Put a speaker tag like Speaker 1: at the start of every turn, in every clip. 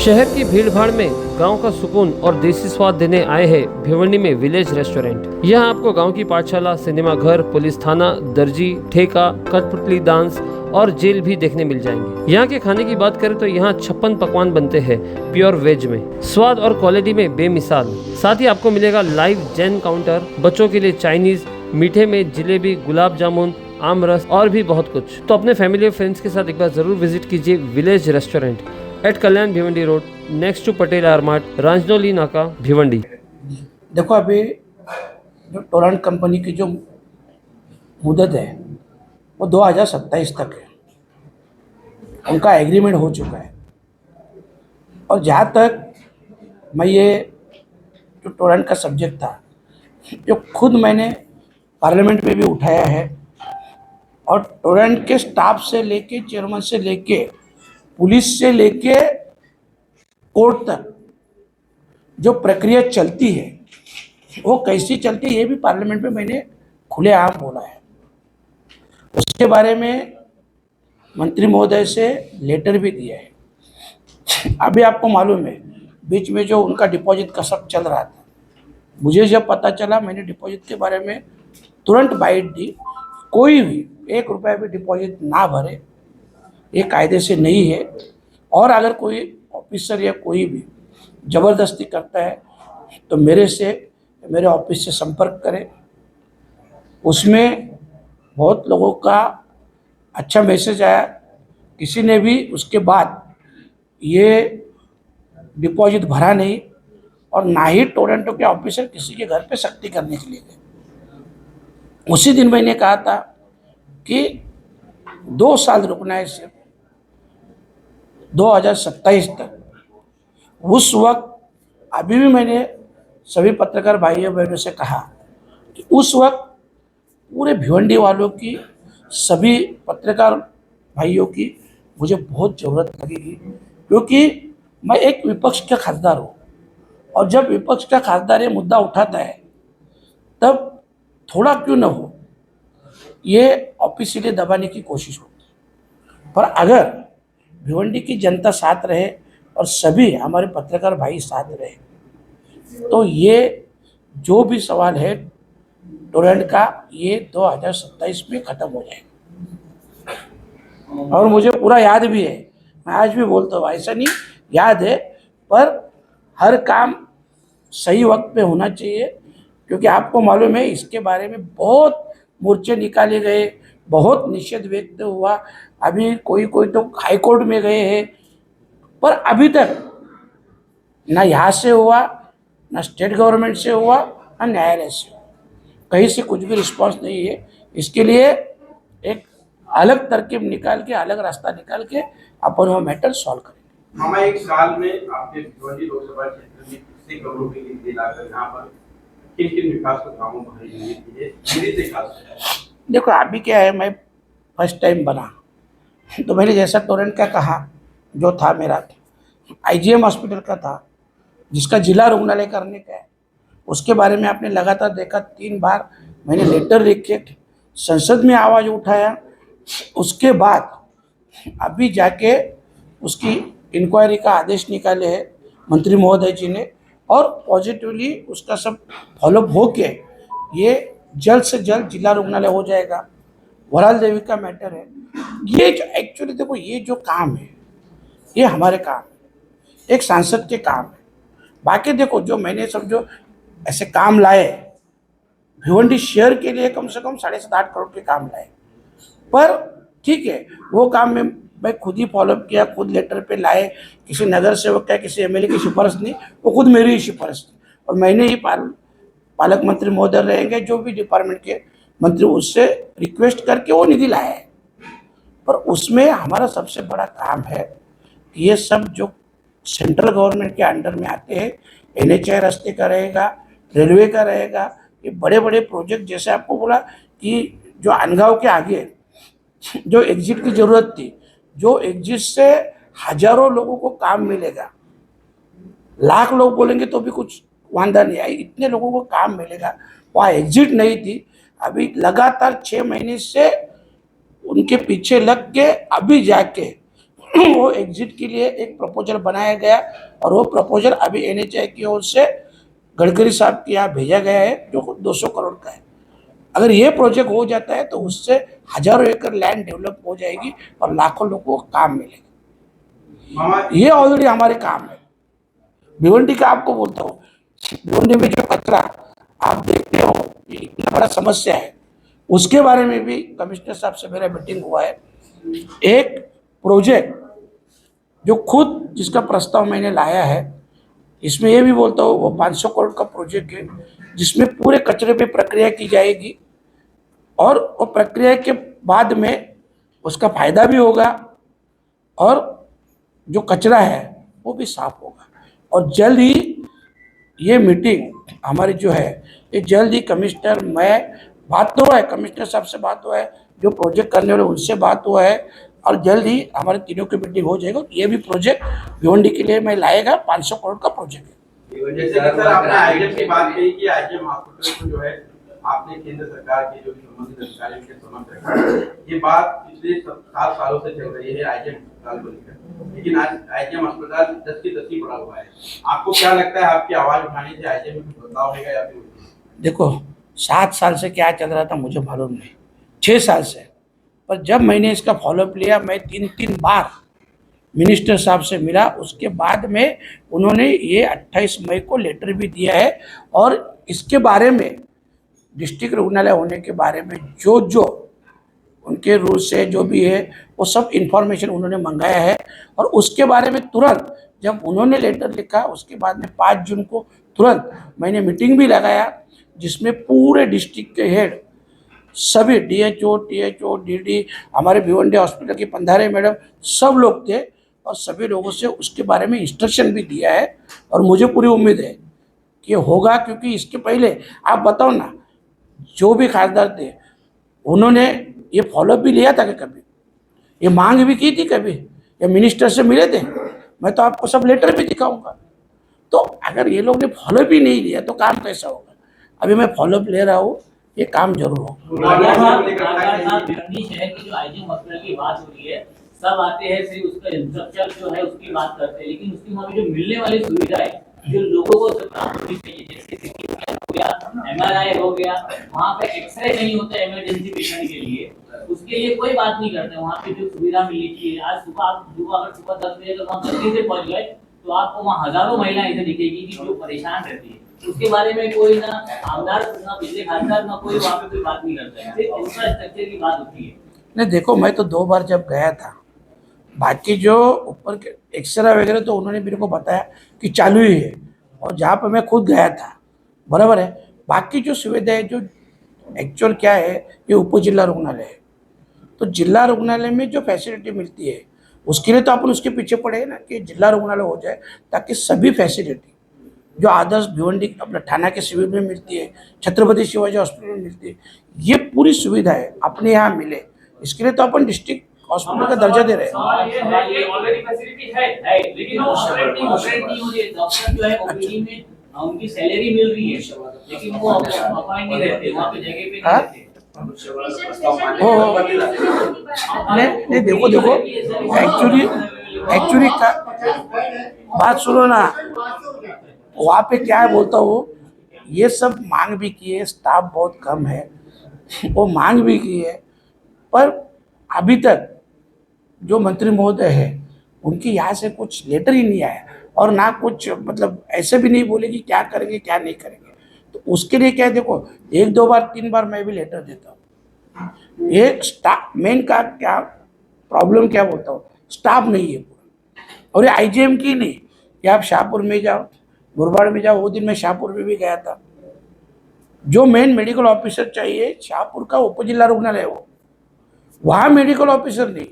Speaker 1: शहर की भीड़भाड़ में गांव का सुकून और देसी स्वाद देने आए हैं भिवंडी में विलेज रेस्टोरेंट। यहाँ आपको गांव की पाठशाला, सिनेमा घर, पुलिस थाना, दर्जी, ठेका, कठपुतली डांस और जेल भी देखने मिल जाएंगे। यहाँ के खाने की बात करें तो यहाँ 56 पकवान बनते हैं प्योर वेज में, स्वाद और क्वालिटी में बेमिसाल। साथ ही आपको मिलेगा लाइव जैन काउंटर, बच्चों के लिए चाइनीज, मीठे में जिलेबी, गुलाब जामुन, आम रस और भी बहुत कुछ। तो अपने फैमिली और फ्रेंड्स के साथ एक बार जरूर विजिट कीजिए village restaurant at Kalyan Bhiwandi road, next to Patel R Mart, Ranjnoli Naka, Bhiwandi.
Speaker 2: देखो, अभी जो टोरेंट कंपनी की जो मुदत है वो 2027 तक है। उनका एग्रीमेंट हो चुका है। और जहाँ तक मैं ये जो टोरेंट का सब्जेक्ट था, जो खुद मैंने पार्लियामेंट में भी उठाया है, और टोरेंट के स्टाफ से लेके, चेयरमैन से लेके, पुलिस से लेके कोर्ट तक जो प्रक्रिया चलती है वो कैसी चलती है, ये भी पार्लियामेंट में मैंने खुलेआम बोला है। उसके बारे में मंत्री महोदय से लेटर भी दिया है। अभी आपको मालूम है, बीच में जो उनका डिपॉजिट का सब चल रहा था, मुझे जब पता चला, मैंने डिपॉजिट के बारे में तुरंत बाइट दी। कोई भी 1 रुपया भी डिपॉजिट ना भरे, ये कायदे से नहीं है। और अगर कोई ऑफिसर या कोई भी ज़बरदस्ती करता है तो मेरे ऑफिस से संपर्क करें। उसमें बहुत लोगों का अच्छा मैसेज आया। किसी ने भी उसके बाद ये डिपॉजिट भरा नहीं, और ना ही टोरंटो के ऑफिसर किसी के घर पे सख्ती करने के लिए गए। उसी दिन मैंने कहा था कि 2 साल रुकना है, सिर्फ 2027 तक। उस वक्त अभी भी मैंने सभी पत्रकार भाइयों बहनों से कहा कि उस वक्त पूरे भिवंडी वालों की, सभी पत्रकार भाइयों की मुझे बहुत ज़रूरत लगेगी, क्योंकि मैं एक विपक्ष का खासदार हूँ। और जब विपक्ष का खासदार ये मुद्दा उठाता है, तब थोड़ा क्यों न हो ये ऑफिशियली दबाने की कोशिश होती है। पर अगर भिवंडी की जनता साथ रहे और सभी हमारे पत्रकार भाई साथ रहे, तो ये जो भी सवाल है टोरेंट का, ये 2027 में ख़त्म हो जाएगा। और मुझे पूरा याद भी है, मैं आज भी बोलता हूँ, ऐसा नहीं याद है, पर हर काम सही वक्त पे होना चाहिए। क्योंकि आपको मालूम है, इसके बारे में बहुत मोर्चे निकाले गए, बहुत निषेध व्यक्त हुआ। अभी कोई तो हाई कोर्ट में गए हैं, पर अभी तक ना यहाँ से हुआ, ना स्टेट गवर्नमेंट से हुआ, ना न्यायालय से हुआ। कहीं से कुछ भी रिस्पांस नहीं है। इसके लिए एक अलग तरकीब निकाल के, अलग रास्ता निकाल के अपन वो मैटर सॉल्व करेंगे।
Speaker 3: हमें एक साल में आपने भिवंडी लोकसभा क्षेत्र में कितने करोड़ रुपए की निधि लाकर यहाँ पर किन विकास के कामों को
Speaker 2: देखो, अभी क्या है, मैं फर्स्ट टाइम बना, तो मैंने जैसा टोरेंट का कहा, जो था मेरा IGM हॉस्पिटल का था, जिसका जिला रुग्णालय करने का है, उसके बारे में आपने लगातार देखा। 3 बार मैंने लेटर लिख के संसद में आवाज़ उठाया। उसके बाद अभी जाके उसकी इंक्वायरी का आदेश निकाले हैं मंत्री महोदय जी ने, और पॉजिटिवली उसका सब फॉलोअप हो के ये जल्द से जल्द जिला रुग्णालय हो जाएगा। वराल देवी का मैटर है ये, जो एक्चुअली देखो, ये जो काम है ये हमारे काम है, एक सांसद के काम है। बाकी देखो, जो मैंने सब जो ऐसे काम लाए भिवंडी शहर के लिए, कम से कम 7.5-8 करोड़ के काम लाए। पर ठीक है, वो काम में मैं खुद ही फॉलोअप किया, खुद लेटर पे लाए। किसी नगर सेवक का, किसी MLA की सिफारिश नहीं, वो खुद मेरी ही सिफारिश थी। और मैंने ही पालक मंत्री महोदय रहेंगे, जो भी डिपार्टमेंट के मंत्री, उससे रिक्वेस्ट करके वो निधि लाया है। पर उसमें हमारा सबसे बड़ा काम है कि ये सब जो सेंट्रल गवर्नमेंट के अंडर में आते हैं, NHI रास्ते का रहेगा, रेलवे का रहेगा, ये बड़े बड़े प्रोजेक्ट, जैसे आपको बोला कि जो अनगांव के आगे जो एग्जिट की ज़रूरत थी, जो एग्जिट से हजारों लोगों को काम मिलेगा, लाख लोग बोलेंगे तो भी कुछ वांदा नहीं आई, इतने लोगों को काम मिलेगा। वहाँ एग्जिट नहीं थी। अभी लगातार 6 महीने से उनके पीछे लग के अभी जाके वो एग्जिट के लिए एक प्रपोजल बनाया गया और वो प्रपोजल अभी NHAI की ओर से गडकरी साहब के यहाँ भेजा गया है, जो 200 करोड़ का है। अगर ये प्रोजेक्ट हो जाता है तो उससे हजारों एकड़ लैंड डेवलप हो जाएगी और लाखों लोगों को काम मिलेगा।
Speaker 3: मामा
Speaker 2: ये ऑलरेडी हमारे काम है। भिवंडी का आपको बोलता हूँ, भिवंडी में जो कचरा आप देखते हो, ये इतना बड़ा समस्या है, उसके बारे में भी कमिश्नर साहब से मेरा मीटिंग हुआ है। एक प्रोजेक्ट जो खुद जिसका प्रस्ताव मैंने लाया है, इसमें ये भी बोलता हूँ, वो 500 करोड़ का प्रोजेक्ट है, जिसमें पूरे कचरे पे प्रक्रिया की जाएगी और वो प्रक्रिया के बाद में उसका फायदा भी होगा और जो कचरा है वो भी साफ होगा। और जल्द ही ये मीटिंग हमारी जो है, ये जल्द ही कमिश्नर, मैं बात तो हुआ है, कमिश्नर साहब से बात हुआ है, जो प्रोजेक्ट करने वाले उनसे बात हुआ है और जल्द ही हमारे तीनों की मीटिंग हो जाएगा। ये भी प्रोजेक्ट भिवंडी के लिए मैं लाएगा, 500 करोड़ का प्रोजेक्ट है।
Speaker 3: जैसे कि सर आपने आईजीएम की बात कही कि आईजीएम हॉस्पिटल को जो है आपने केंद्र सरकार के जो संबंधित अधिकारियों के समक्ष रखा, ये बात पिछले 7 सालों से चल रही है आईजीएम अस्पताल को लेकर, लेकिन आज आईजीएम अस्पताल 10 की 10 ही पड़ा हुआ है। आपको क्या लगता है, आपकी आवाज उठाने से आईजीएम में कुछ बदलाव होगा या फिर?
Speaker 2: देखो, 7 साल से क्या चल रहा था मुझे मालूम नहीं, 6 साल से, पर जब मैंने इसका फॉलोअप लिया, मैं 3 बार मिनिस्टर साहब से मिला, उसके बाद में उन्होंने ये 28 मई को लेटर भी दिया है और इसके बारे में डिस्ट्रिक्ट रुग्णालय होने के बारे में जो जो उनके रूल्स से जो भी है वो सब इन्फॉर्मेशन उन्होंने मंगाया है। और उसके बारे में तुरंत जब उन्होंने लेटर लिखा, उसके बाद में 5 जून को तुरंत मैंने मीटिंग भी लगाया, जिसमें पूरे डिस्ट्रिक्ट के हेड, सभी DHO, THO, DD, हमारे भिवंडी हॉस्पिटल की पंधारे मैडम, सब लोग थे और सभी लोगों से उसके बारे में इंस्ट्रक्शन भी दिया है। और मुझे पूरी उम्मीद है कि होगा, क्योंकि इसके पहले आप बताओ ना, जो भी खासदार थे उन्होंने ये फॉलोअप भी लिया था कि कभी ये मांग भी की थी, कभी ये मिनिस्टर से मिले थे, मैं तो आपको सब लेटर भी दिखाऊंगा। तो अगर ये लोग ने फॉलोअप ही नहीं लिया तो काम कैसा होगा? अभी मैं फॉलोअप ले रहा हूँ, ये काम जरूर होगा।
Speaker 4: भिवंडी शहर की जो आईजीएम हॉस्पिटल की बात हो रही है, सब आते हैं, सिर्फ उसका इंफ्रास्ट्रक्चर जो है उसकी बात करते हैं, लेकिन उसकी वहाँ पे जो मिलने वाली सुविधा है, जो लोगों को प्राप्त होनी चाहिए, जैसे CT स्कैन हो गया, MRI हो गया, वहाँ पे एक्सरे नहीं होता इमरजेंसी पेशेंट के लिए, उसके लिए कोई बात नहीं करते। वहाँ पे जो सुविधा मिलनी चाहिए, आज सुबह अगर सुबह 10 बजे तक वहाँ जल्दी से पहुँच गए तो आपको वहाँ हजारों महिलाएं ऐसे दिखेगी कि जो परेशान रहती है, उसके बारे में कोई ना आमदार, ना बिजली खासदार, ना कोई वहाँ पे कोई बात नहीं करता है, सिर्फ इंफ्रास्ट्रक्चर की बात होती है।
Speaker 2: नहीं, देखो, मैं तो 2 बार जब गया था, बाकी जो ऊपर के एक्सरे वगैरह तो उन्होंने मेरे को बताया कि चालू ही है, और जहाँ पर मैं खुद गया था, बराबर है, बाकी जो सुविधाएं जो एक्चुअल क्या है, ये उप जिला रुग्णालय है, तो जिला रुग्णालय में जो फैसिलिटी मिलती है उसके लिए तो अपन उसके पीछे पड़े ना कि जिला रुग्णालय हो जाए, ताकि सभी फैसिलिटी जो आदर्श भिवंडी अपना थाना के सिविल में मिलती है, छत्रपति शिवाजी हॉस्पिटल में मिलती है, ये पूरी सुविधाएं अपने यहाँ मिले, इसके लिए तो अपन डिस्ट्रिक्ट हॉस्पिटल का दर्जा दे रहे हैं।
Speaker 4: सवाल ये है कि ऑलरेडी फैसिलिटी है, लेकिन वो ऑपरेट नहीं हो रही है। डॉक्टर जो है ओपीडी में उनकी सैलरी मिल रही है, लेकिन वो अपॉइंट नहीं रहते, वहाँ पे जगह पे नहीं रहते।
Speaker 2: नहीं, देखो, एक्चुअली का बात सुनो ना, वहाँ पे क्या है बोलता हूँ, ये सब मांग भी की है, स्टाफ बहुत कम है, वो मांग भी की है, पर अभी तक जो मंत्री महोदय है उनकी यहाँ से कुछ लेटर ही नहीं आया, और ना कुछ मतलब ऐसे भी नहीं बोले कि क्या करेंगे क्या नहीं करेंगे। तो उसके लिए क्या है, देखो, 1, 2 बार 3 बार मैं भी लेटर देता हूँ। ये स्टाफ मेन का क्या प्रॉब्लम क्या बोलता हूँ, स्टाफ नहीं है पूरा। और ये IGM की नहीं, कि आप शाहपुर में जाओ, मुरबाड़ में जाओ, वो दिन मैं शाहपुर में भी गया था, जो मेन मेडिकल ऑफिसर चाहिए शाहपुर का उप जिला रुग्णालय, वो वहाँ मेडिकल ऑफिसर नहीं।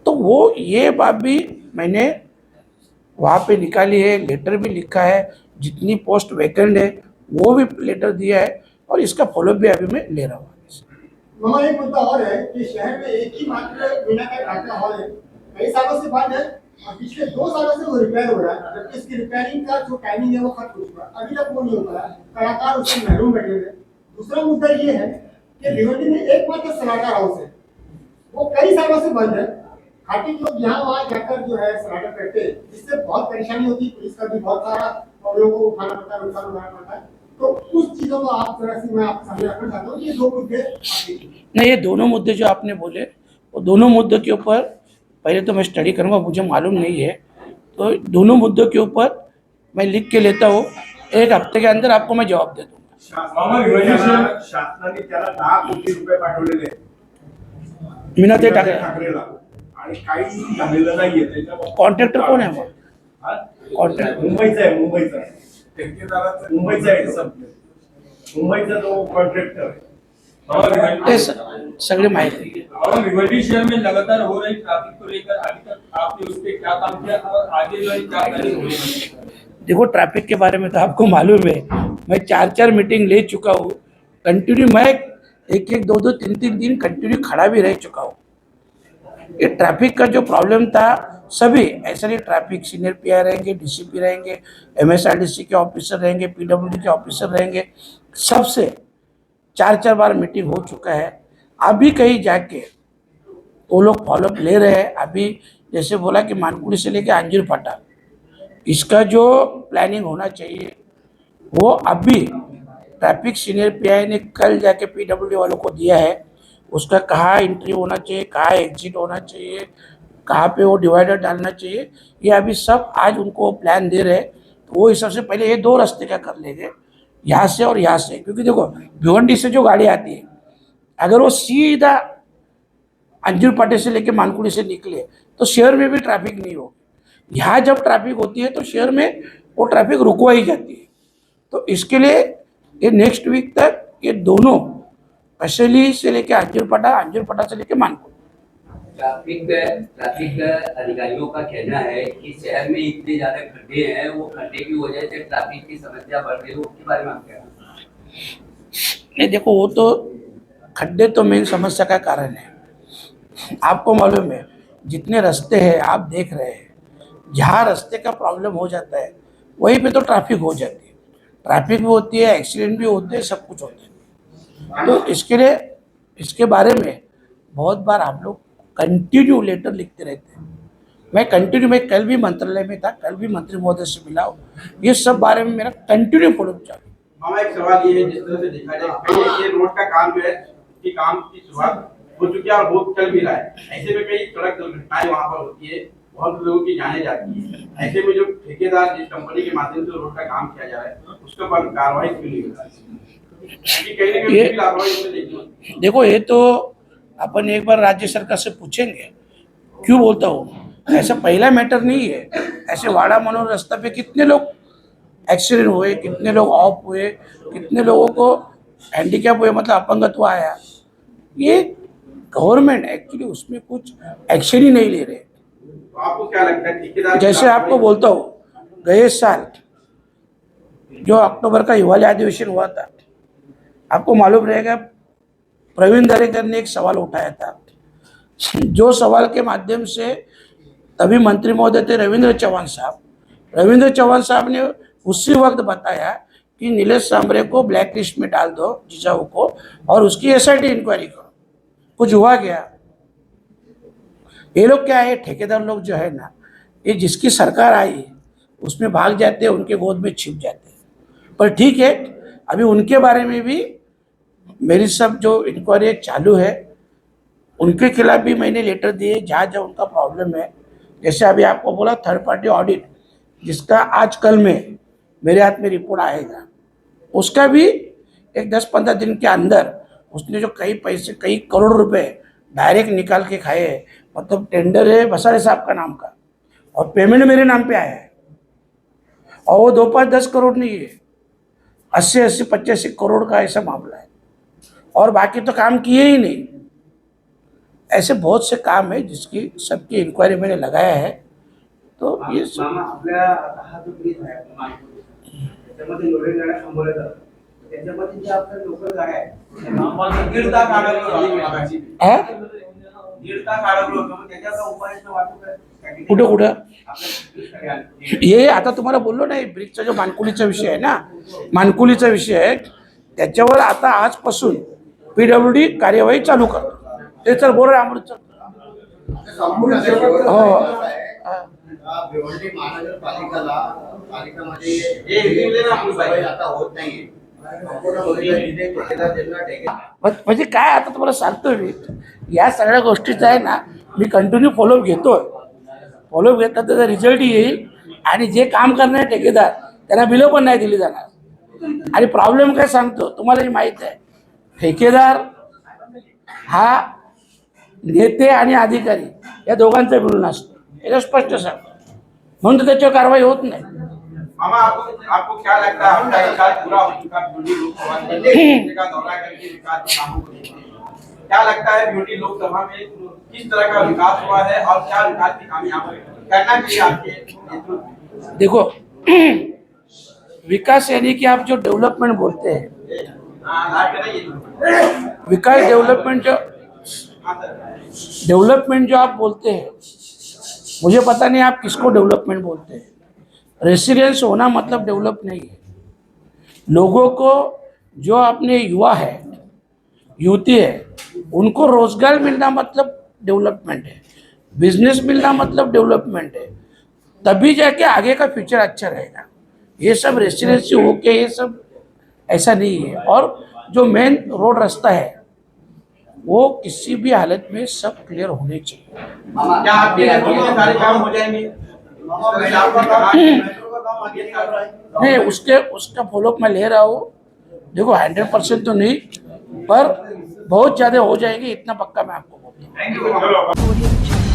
Speaker 2: तो वो ये बात भी मैंने वहाँ पे निकाली है, लेटर भी लिखा है, जितनी पोस्ट वैकेंट है वो भी लेटर दिया है, और इसका फॉलोअप भी अभी मैं ले रहा हूँ।
Speaker 5: वहाँ एक मुद्दा और है कि शहर में एक ही मात्र बिना का घाटना हॉल है, कई सालों से बंद है और पिछले 2 सालों से वो रिपेयर हो रहा है, जबकि इसकी रिपेयरिंग का जो टाइमिंग है वो खत्म हो चुका है, अभी तक वो नहीं हो पाया, कलाकार उसमें महरूम बैठे हुए। दूसरा मुद्दा ये है कि भिवंडी में एकमात्र सलाहकार हाउस है, वो कई सालों से बंद है। खाटी लोग यहाँ वहाँ जाकर जो है सराहना करते हैं, जिससे बहुत परेशानी होती है, पुलिस का भी बहुत सारा और लोगों को उठाना पड़ता है, नुकसान उठाना पड़ता है। तो उस चीजों को आप थोड़ा सी मैं आपके सामने रखना चाहता हूँ, ये दो मुद्दे
Speaker 2: नहीं, ये दोनों मुद्दे जो आपने बोले वो दोनों मुद्दों के ऊपर पहले तो मैं स्टडी करूँगा, मुझे मालूम नहीं है। तो दोनों मुद्दों के ऊपर मैं लिख के लेता हूँ, 1 हफ्ते के अंदर आपको मैं जवाब दे दूँगा।
Speaker 6: शासनाने त्याला 10 कोटी रुपये पाठवलेले आहेत.
Speaker 2: मीनाताई ठाकरे
Speaker 6: ठाकरेला आणि काही झालेलं नाहीये त्याच्यावर.
Speaker 2: कॉन्ट्रॅक्टर कोण आहे मग?
Speaker 6: हा?
Speaker 2: कॉन्ट्रॅक्टर
Speaker 6: मुंबईचा आहे, मुंबईचा ठेकेदाराचा मुंबईचा आहे संपले. मुंबईचा जो कॉन्ट्रॅक्टर आहे.
Speaker 2: ते सगळे माहिती है।
Speaker 7: और भिवंडी शहर में लगातार हो रही ट्रैफिक को लेकर अभी तक आपने उस पर क्या काम किया और आगे जो है क्या कार्य हो रही है?
Speaker 2: देखो, ट्रैफिक के बारे में तो आपको मालूम है, मैं 4-4 मीटिंग ले चुका हूँ कंटिन्यू। मैं 1-1, 2-2, 3-3 दिन कंटिन्यू खड़ा भी रह चुका हूँ। ये ट्रैफिक का जो प्रॉब्लम था, सभी ऐसा नहीं, ट्रैफिक सीनियर पीआई रहेंगे, डीसीपी रहेंगे, एमएसआरडीसी के ऑफिसर रहेंगे, पीडब्ल्यूडी के ऑफिसर रहेंगे, सबसे 4-4 बार मीटिंग हो चुका है। अभी कहीं जाके वो लोग फॉलोअप ले रहे हैं। अभी जैसे बोला कि मानकुड़ी से लेके अंजीर फाटा, इसका जो प्लानिंग होना चाहिए वो अभी ट्रैफिक सीनियर पीआई ने कल जाके पीडब्ल्यूडी वालों को दिया है। उसका कहाँ एंट्री होना चाहिए, कहाँ एग्जिट होना चाहिए, कहाँ पे वो डिवाइडर डालना चाहिए, ये अभी सब आज उनको प्लान दे रहे हैं। तो वो हिसाब से पहले ये 2 रास्ते का कर लेंगे, यहाँ से और यहाँ से। क्योंकि देखो, भिवंडी से जो गाड़ी आती है, अगर वो सीधा अंजूर पाटे से लेके मानकुड़ी से निकले तो शहर में भी ट्रैफिक नहीं होगी। यहाँ जब ट्रैफिक होती है तो शहर में वो ट्रैफिक रुकवाई जाती है। तो इसके लिए ये नेक्स्ट वीक तक ये दोनों कसैली से लेके अंजूर पटा से लेके मानकुड़ी,
Speaker 8: ट्रैफिक अधिकारियों का कहना है कि शहर में इतने ज्यादा खड्डे हैं, वो खड्डे की वजह से ट्रैफिक की समस्या बढ़ रही है। उसके बारे में आप क्या
Speaker 2: नहीं, देखो, वो तो खड्डे तो मेन समस्या का कारण है। आपको मालूम है, जितने रास्ते हैं आप देख रहे हैं, जहाँ रास्ते का प्रॉब्लम हो जाता है वहीं पे तो ट्रैफिक हो जाती है। ट्रैफिक भी होती है, एक्सीडेंट भी होते हैं, सब कुछ होता है। तो इसके लिए, इसके बारे में बहुत बार हम लोग कंटिन्यू लेटर लिखते रहते हैं। मैं कल भी मंत्रालय में था, कल भी मंत्री महोदय से मिला हूँ। ये सब बारे में मेरा कंटिन्यू फॉलोअप चालू है।
Speaker 3: मामा, एक सवाल ये है, जिस तरह से देखा जाए कहीं ये रोड का काम जो है, कि काम की शुरुआत हो चुकी है और बहुत चल भी रहा है। ऐसे में कई सड़क दुर्घटनाएं वहाँ पर होती है, बहुत लोगों की जाने जाती है। ऐसे में जो ठेकेदार जिस कंपनी के माध्यम से रोड का काम किया जा रहा है, उसके ऊपर कार्रवाई क्यों नहीं होता है? कहीं ना कहीं लापरवाही उसमें देखी।
Speaker 2: देखो, ये तो अपन एक बार राज्य सरकार से पूछेंगे। क्यों बोलता हूँ, ऐसा पहला मैटर नहीं है। ऐसे वाड़ा मनोहर रास्ता पे कितने लोग एक्सीडेंट हुए, कितने लोग ऑफ हुए, कितने लोगों को हैंडीकैप हुए, मतलब अपंगत्व आया। ये गवर्नमेंट एक्चुअली उसमें कुछ एक्शन ही नहीं ले रहे।
Speaker 3: तो आपको क्या लगता है ठेकेदार?
Speaker 2: जैसे आपको बोलता हूँ, गए साल जो अक्टूबर का हिवालय अधिवेशन हुआ था, आपको मालूम रहेगा, प्रवीण दरेकर ने एक सवाल उठाया था, जो सवाल के माध्यम से तभी मंत्री महोदय थे रविंद्र चौहान साहब ने उसी वक्त बताया कि नीलेश सांबरे को ब्लैक लिस्ट में डाल दो, जिजाऊ को, और उसकी एसआईटी इंक्वायरी करो। कुछ हुआ क्या? ये लोग क्या है, ठेकेदार लोग जो है ना, ये जिसकी सरकार आई उसमें भाग जाते हैं, उनके गोद में छिप जाते हैं। पर ठीक है, अभी उनके बारे में भी मेरी सब जो इंक्वायरी चालू है, उनके खिलाफ भी मैंने लेटर दिए जहाँ जहाँ उनका प्रॉब्लम है। जैसे अभी आपको बोला थर्ड पार्टी ऑडिट, जिसका आज कल में मेरे हाथ में रिपोर्ट आएगा, उसका भी एक 10-15 दिन के अंदर उसने जो कई पैसे, कई करोड़ रुपए डायरेक्ट निकाल के खाए हैं। मतलब टेंडर है बसाड़े साहब का नाम का और पेमेंट मेरे नाम पे आया है, और वो 2-5-10 करोड़ नहीं है, 80-80, 85 करोड़ का ऐसा मामला है, और बाकी तो काम किए ही नहीं। ऐसे बहुत से काम है जिसकी सबकी इंक्वायरी मैंने लगाया है। तो ये
Speaker 8: मामा, आपल्या हा जो ब्रिज आहे मानकुडी, त्याच्यामध्ये लोडिंग गाड्या थांबवल्या जातात, त्याच्यामध्ये जे आपल्या लोकल गाड्या आहेत,
Speaker 3: 1.5 तास अडकलो मागाशी.
Speaker 2: हा?
Speaker 3: 1.5 तास अडकलो होतो, मग त्याच्याचा उपाययोजना वाटतो काय?
Speaker 2: कुठं
Speaker 3: आपल्या
Speaker 2: हे आता तुम्हाला बोललो नाही, ब्रिजचा जो मानकुलीचा विषय आहे ना, मानकुलीचा विषय आहे, त्याच्यावर आता आजपासून पीडब्ल्यूडी कार्यवाही चालू करतो। ते चल बोल रे अमृत चल.
Speaker 5: संपूर्ण
Speaker 2: हो.
Speaker 5: भिवंडी महानगरपालिकाला पालिकामध्ये
Speaker 3: हे review दे ना आपली बाई.
Speaker 5: आता होत नाहीये. संपूर्ण तिथे ठेकेदार त्यांना
Speaker 2: म्हणजे काय आता तुम्हाला सांगतो मी, या सगळ्या गोष्टीचा आहे ना मी कंटिन्यू फॉलोअप घेतोय. फॉलोअप घेतला त्याचा रिझल्ट येईल आणि जे काम करणारे ठेकेदार त्यांना बिलं पण नाही दिली जाणार. आणि प्रॉब्लेम काय सांगतो तुम्हालाही माहीत आहे, ठेकेदार हा नेते आणि अधिकारी या दोघांचा मिळून असतो, याला स्पष्ट सांगतो. म्हणून तर त्याच्यावर कारवाई होत नाही.
Speaker 3: मामा आपको क्या लगता है आपका विकास पूरा हो चुका भिवंडी लोकसभा में का दौरा करके विकास के कामों को देखते हैं? क्या लगता है भिवंडी लोकसभा में किस तरह का विकास हुआ है और क्या विकास की काम यहाँ पर करना चाहिए आपके नेतृत्व में?
Speaker 2: देखो विकास यानी कि आप जो डेवलपमेंट बोलते हैं, विकास डेवलपमेंट जो आप बोलते हैं, मुझे पता नहीं आप किसको डेवलपमेंट बोलते हैं. रेसिडेंस होना मतलब डेवलप नहीं है. लोगों को जो अपने युवा है, युवती है, उनको रोजगार मिलना मतलब डेवलपमेंट है. बिजनेस मिलना मतलब डेवलपमेंट है. तभी जाके आगे का फ्यूचर अच्छा रहेगा. ये सब रेसिडेंसी होके ये सब ऐसा नहीं है. और जो मेन रोड रास्ता है वो किसी भी हालत में सब क्लियर होने चाहिए.
Speaker 3: क्या आपके नेतृत्व में सारे काम हो जाएंगे?
Speaker 2: नहीं, उसका फॉलोअप मैं ले रहा हूँ. देखो 100% तो नहीं, पर बहुत ज़्यादा हो जाएंगे, इतना पक्का मैं आपको बोलता हूँ.
Speaker 3: Thank you.